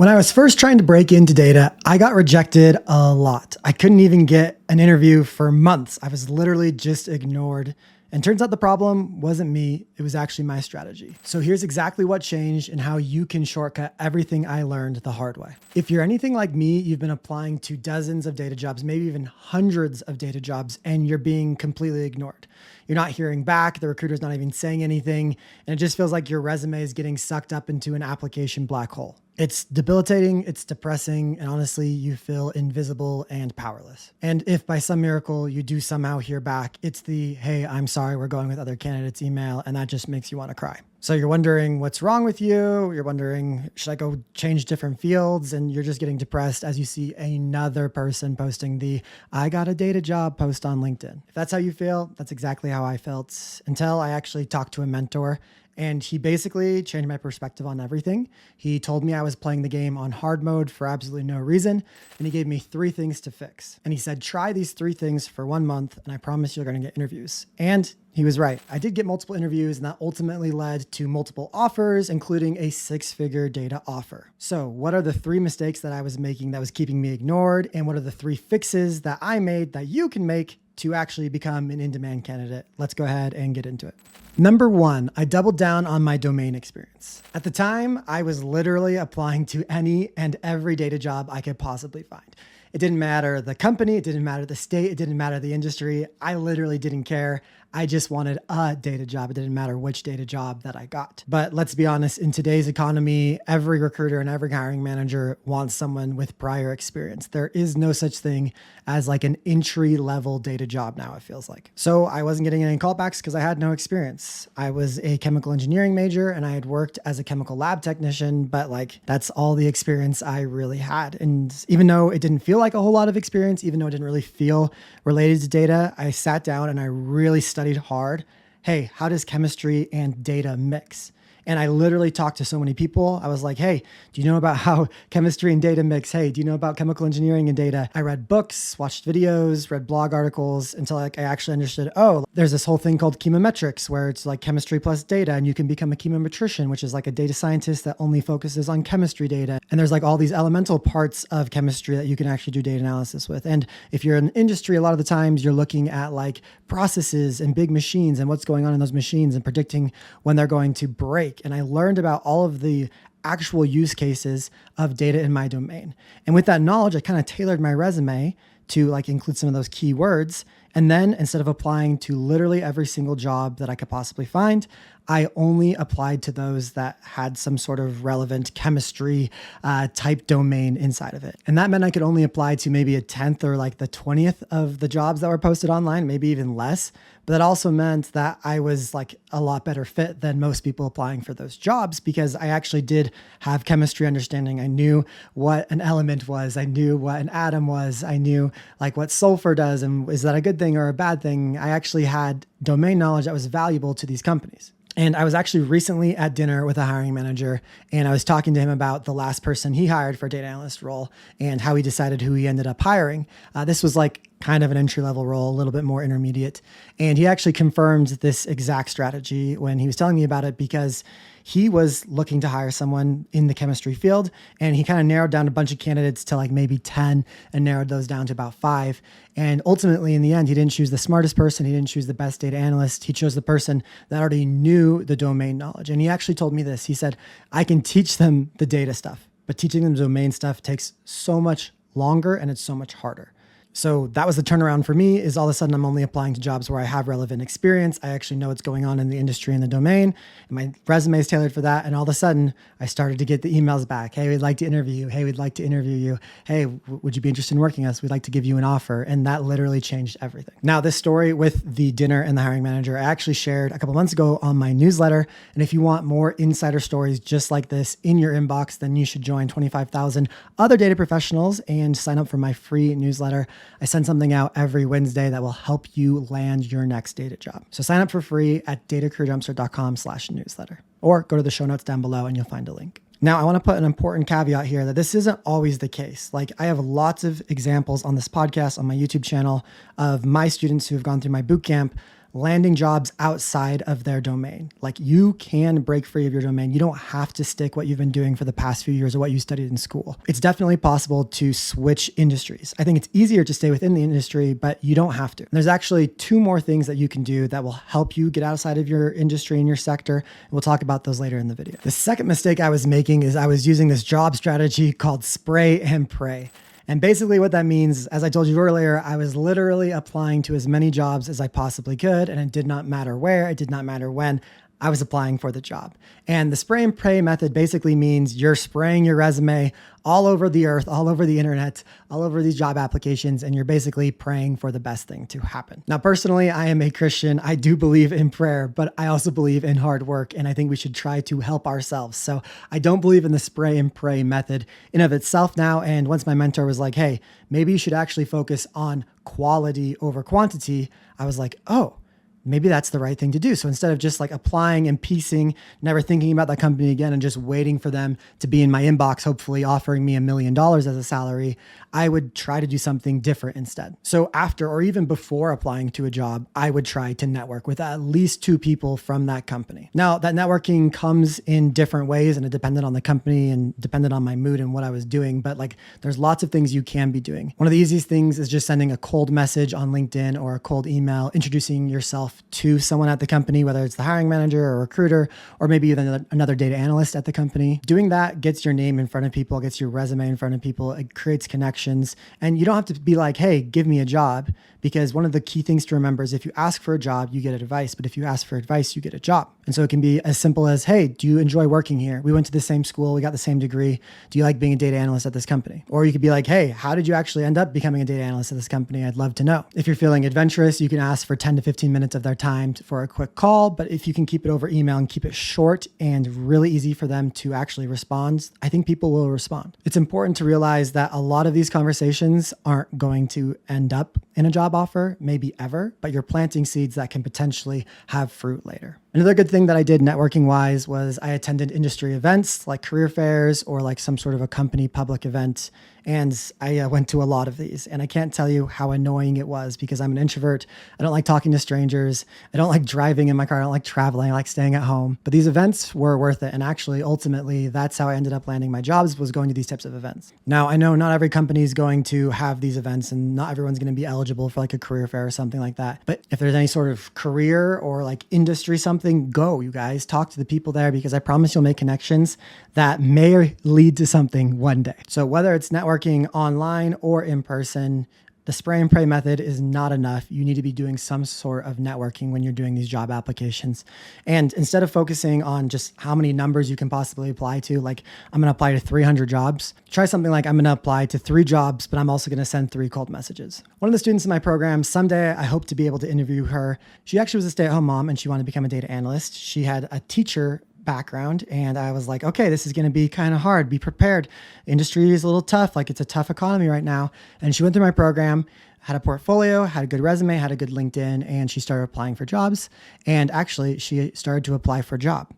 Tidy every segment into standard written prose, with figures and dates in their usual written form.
When I was first trying to break into data, I got rejected a lot. I couldn't even get an interview for months. I was literally just ignored. And turns out the problem wasn't me, it was actually my strategy. So here's exactly what changed and how you can shortcut everything I learned the hard way. If you're anything like me, you've been applying to dozens of data jobs, maybe even hundreds of data jobs, and you're being completely ignored. You're not hearing back, the recruiter's not even saying anything, and it just feels like your resume is getting sucked up into an application black hole. It's debilitating, it's depressing, and honestly, you feel invisible and powerless. And if by some miracle you do somehow hear back, it's the, hey, I'm sorry, we're going with other candidates email, and that just makes you want to cry. So you're wondering what's wrong with you, you're wondering, should I go change different fields? And you're just getting depressed as you see another person posting the, I got a data job post on LinkedIn. If that's how you feel, that's exactly how I felt until I actually talked to a mentor. And he basically changed my perspective on everything. He told me I was playing the game on hard mode for absolutely no reason. And he gave me 3 things to fix. And he said, try these 3 things for 1 month, and I promise you're going to get interviews. And he was right. I did get multiple interviews, and that ultimately led to multiple offers, including a 6-figure data offer. So what are the 3 mistakes that I was making that was keeping me ignored? And what are the 3 fixes that I made that you can make to actually become an in-demand candidate? Let's go ahead and get into it. Number 1, I doubled down on my domain experience. At the time, I was literally applying to any and every data job I could possibly find. It didn't matter the company, it didn't matter the state, it didn't matter the industry. I literally didn't care. I just wanted a data job. It didn't matter which data job that I got. But let's be honest, in today's economy, every recruiter and every hiring manager wants someone with prior experience. There is no such thing as like an entry-level data job now, it feels like. So I wasn't getting any callbacks because I had no experience. I was a chemical engineering major and I had worked as a chemical lab technician, but like that's all the experience I really had. And even though it didn't feel like a whole lot of experience, even though it didn't really feel related to data, I sat down and I really studied hard. Hey, how does chemistry and data mix? And I literally talked to so many people. I was like, hey, do you know about how chemistry and data mix? Hey, do you know about chemical engineering and data? I read books, watched videos, read blog articles until I actually understood, oh, there's this whole thing called chemometrics where it's like chemistry plus data, and you can become a chemometrician, which is like a data scientist that only focuses on chemistry data. And there's like all these elemental parts of chemistry that you can actually do data analysis with. And if you're in industry, a lot of the times you're looking at like processes and big machines and what's going on in those machines and predicting when they're going to break. And I learned about all of the actual use cases of data in my domain. And with that knowledge, I kind of tailored my resume to like include some of those keywords. And then instead of applying to literally every single job that I could possibly find, I only applied to those that had some sort of relevant chemistry type domain inside of it. And that meant I could only apply to maybe a 10th or like the 20th of the jobs that were posted online, maybe even less. But that also meant that I was like a lot better fit than most people applying for those jobs because I actually did have chemistry understanding. I knew what an element was. I knew what an atom was. I knew like what sulfur does and is that a good thing or a bad thing? I actually had domain knowledge that was valuable to these companies. And I was actually recently at dinner with a hiring manager, and I was talking to him about the last person he hired for a data analyst role and how he decided who he ended up hiring. This was like kind of an entry-level role, a little bit more intermediate. And he actually confirmed this exact strategy when he was telling me about it because he was looking to hire someone in the chemistry field, and he kind of narrowed down a bunch of candidates to like maybe 10 and narrowed those down to about 5. And ultimately, in the end, he didn't choose the smartest person. He didn't choose the best data analyst. He chose the person that already knew the domain knowledge. And he actually told me this. He said, I can teach them the data stuff, but teaching them domain stuff takes so much longer and it's so much harder. So that was the turnaround for me is all of a sudden I'm only applying to jobs where I have relevant experience. I actually know what's going on in the industry and the domain. And my resume is tailored for that. And all of a sudden I started to get the emails back. Hey, we'd like to interview you. Hey, we'd like to interview you. Hey, would you be interested in working with us? We'd like to give you an offer. And that literally changed everything. Now this story with the dinner and the hiring manager, I actually shared a couple months ago on my newsletter. And if you want more insider stories just like this in your inbox, then you should join 25,000 other data professionals and sign up for my free newsletter. I send something out every Wednesday that will help you land your next data job. So sign up for free at datacareerjumpstart.com/newsletter, or go to the show notes down below and you'll find a link. Now, I want to put an important caveat here that this isn't always the case. Like I have lots of examples on this podcast, on my YouTube channel of my students who have gone through my bootcamp landing jobs outside of their domain. Like you can break free of your domain. You don't have to stick what you've been doing for the past few years or what you studied in school. It's definitely possible to switch industries. I think it's easier to stay within the industry, but you don't have to. There's actually two more things that you can do that will help you get outside of your industry and your sector. We'll talk about those later in the video. The second mistake I was making is I was using this job strategy called spray and pray. And basically what that means, as I told you earlier, I was literally applying to as many jobs as I possibly could, and it did not matter where, it did not matter when. I was applying for the job. And the spray and pray method basically means you're spraying your resume all over the earth, all over the internet, all over these job applications, and you're basically praying for the best thing to happen. Now, personally, I am a Christian. I do believe in prayer, but I also believe in hard work, and I think we should try to help ourselves. So I don't believe in the spray and pray method in of itself now. And once my mentor was like, hey, maybe you should actually focus on quality over quantity, I was like, oh, maybe that's the right thing to do. So instead of just like applying and piecing, never thinking about that company again and just waiting for them to be in my inbox, hopefully offering me $1 million as a salary, I would try to do something different instead. So after or even before applying to a job, I would try to network with at least 2 people from that company. Now, that networking comes in different ways and it depended on the company and depended on my mood and what I was doing. But like, there's lots of things you can be doing. One of the easiest things is just sending a cold message on LinkedIn or a cold email, introducing yourself to someone at the company, whether it's the hiring manager or recruiter, or maybe even another data analyst at the company. Doing that gets your name in front of people, gets your resume in front of people. It creates connections. And you don't have to be like, hey, give me a job. Because one of the key things to remember is if you ask for a job, you get advice. But if you ask for advice, you get a job. And so it can be as simple as, hey, do you enjoy working here? We went to the same school. We got the same degree. Do you like being a data analyst at this company? Or you could be like, hey, how did you actually end up becoming a data analyst at this company? I'd love to know. If you're feeling adventurous, you can ask for 10 to 15 minutes of their time for a quick call. But if you can keep it over email and keep it short and really easy for them to actually respond, I think people will respond. It's important to realize that a lot of these conversations aren't going to end up in a job offer, maybe ever, but you're planting seeds that can potentially have fruit later. Another good thing that I did networking wise was I attended industry events like career fairs or like some sort of a company public event. And I went to a lot of these, and I can't tell you how annoying it was because I'm an introvert. I don't like talking to strangers. I don't like driving in my car. I don't like traveling. I like staying at home. But these events were worth it. And actually, ultimately, that's how I ended up landing my jobs, was going to these types of events. Now, I know not every company is going to have these events and not everyone's going to be eligible for like a career fair or something like that. But if there's any sort of career or like industry something, go, you guys. Talk to the people there because I promise you'll make connections that may lead to something one day. So whether it's networking online or in person, the spray and pray method is not enough. You need to be doing some sort of networking when you're doing these job applications. And instead of focusing on just how many numbers you can possibly apply to, like I'm going to apply to 300 jobs, try something like I'm going to apply to 3 jobs, but I'm also going to send 3 cold messages. One of the students in my program, someday I hope to be able to interview her. She actually was a stay-at-home mom and she wanted to become a data analyst. She had a teacher background. And I was like, okay, this is going to be kind of hard. Be prepared. Industry is a little tough. Like it's a tough economy right now. And she went through my program, had a portfolio, had a good resume, had a good LinkedIn, and she started applying for jobs. And actually, she started to apply for a job.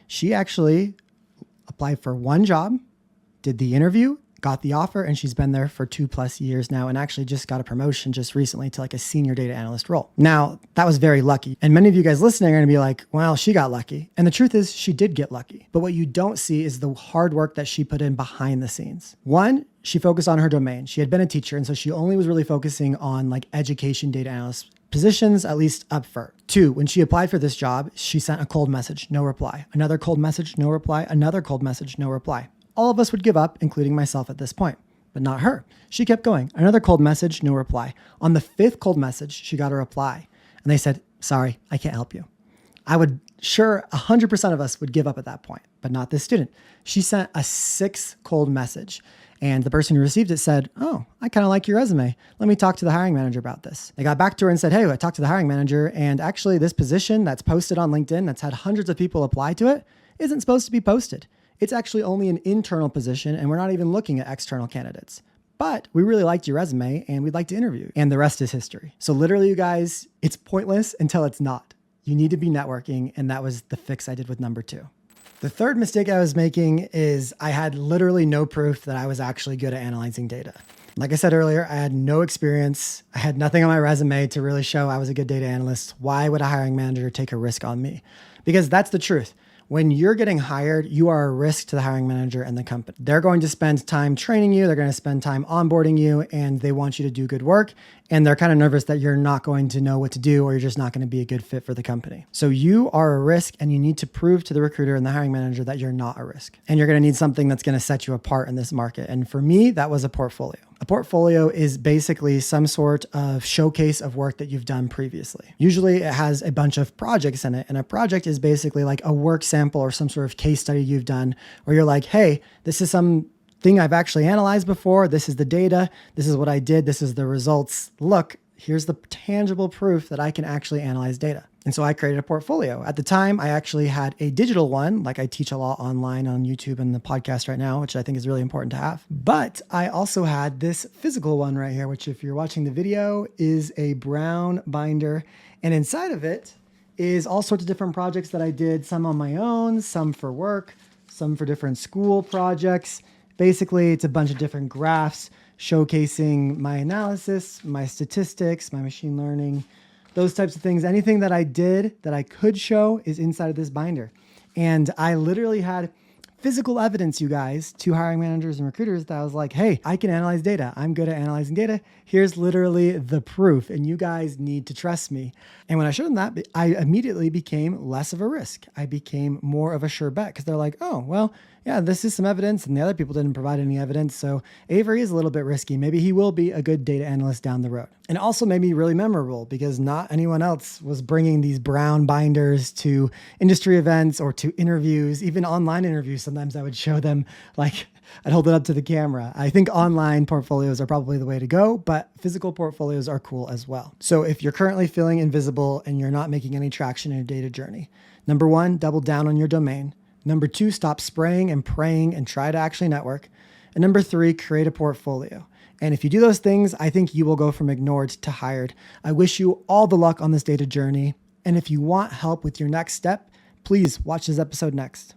She actually applied for one job, did the interview, got the offer, and she's been there for 2+ years now and actually just got a promotion just recently to like a senior data analyst role. Now, that was very lucky. And many of you guys listening are gonna be like, well, she got lucky. And the truth is she did get lucky. But what you don't see is the hard work that she put in behind the scenes. One, she focused on her domain. She had been a teacher, and so she only was really focusing on like education data analyst positions, at least up front. 2, when she applied for this job, she sent a cold message, no reply. Another cold message, no reply. Another cold message, no reply. All of us would give up, including myself at this point, but not her. She kept going. Another cold message, no reply. On the 5th cold message, she got a reply. And they said, sorry, I can't help you. I would, sure, 100% of us would give up at that point, but not this student. She sent a 6th cold message. And the person who received it said, oh, I kind of like your resume. Let me talk to the hiring manager about this. They got back to her and said, hey, I talked to the hiring manager. And actually this position that's posted on LinkedIn, that's had hundreds of people apply to it, isn't supposed to be posted. It's actually only an internal position, and we're not even looking at external candidates. But we really liked your resume, and we'd like to interview you. And the rest is history. So literally, you guys, it's pointless until it's not. You need to be networking, and that was the fix I did with number 2. The third mistake I was making is I had literally no proof that I was actually good at analyzing data. Like I said earlier, I had no experience. I had nothing on my resume to really show I was a good data analyst. Why would a hiring manager take a risk on me? Because that's the truth. When you're getting hired, you are a risk to the hiring manager and the company. They're going to spend time training you. They're going to spend time onboarding you, and they want you to do good work. And they're kind of nervous that you're not going to know what to do, or you're just not going to be a good fit for the company. So you are a risk, and you need to prove to the recruiter and the hiring manager that you're not a risk. And you're going to need something that's going to set you apart in this market. And for me, that was a portfolio. A portfolio is basically some sort of showcase of work that you've done previously. Usually it has a bunch of projects in it, and a project is basically like a work sample or some sort of case study you've done where you're like, hey, this is some thing I've actually analyzed before. This is the data. This is what I did. This is the results. Look, here's the tangible proof that I can actually analyze data. And so I created a portfolio. At the time, I actually had a digital one, like I teach a lot online on YouTube and the podcast right now, which I think is really important to have. But I also had this physical one right here, which if you're watching the video is a brown binder. And inside of it is all sorts of different projects that I did, some on my own, some for work, some for different school projects. Basically, it's a bunch of different graphs showcasing my analysis, my statistics, my machine learning, those types of things. Anything that I did that I could show is inside of this binder. And I literally had physical evidence, you guys, to hiring managers and recruiters that I was like, hey, I can analyze data. I'm good at analyzing data. Here's literally the proof, and you guys need to trust me. And when I showed them that, I immediately became less of a risk. I became more of a sure bet because they're like, oh, well, yeah, this is some evidence, and the other people didn't provide any evidence. So Avery is a little bit risky. Maybe he will be a good data analyst down the road. And it also made me really memorable because not anyone else was bringing these brown binders to industry events or to interviews, even online interviews. Sometimes I would show them, like I'd hold it up to the camera. I think online portfolios are probably the way to go, but physical portfolios are cool as well. So if you're currently feeling invisible and you're not making any traction in your data journey, number one, double down on your domain. Number two, stop spraying and praying and try to actually network. And number three, create a portfolio. And if you do those things, I think you will go from ignored to hired. I wish you all the luck on this data journey. And if you want help with your next step, please watch this episode next.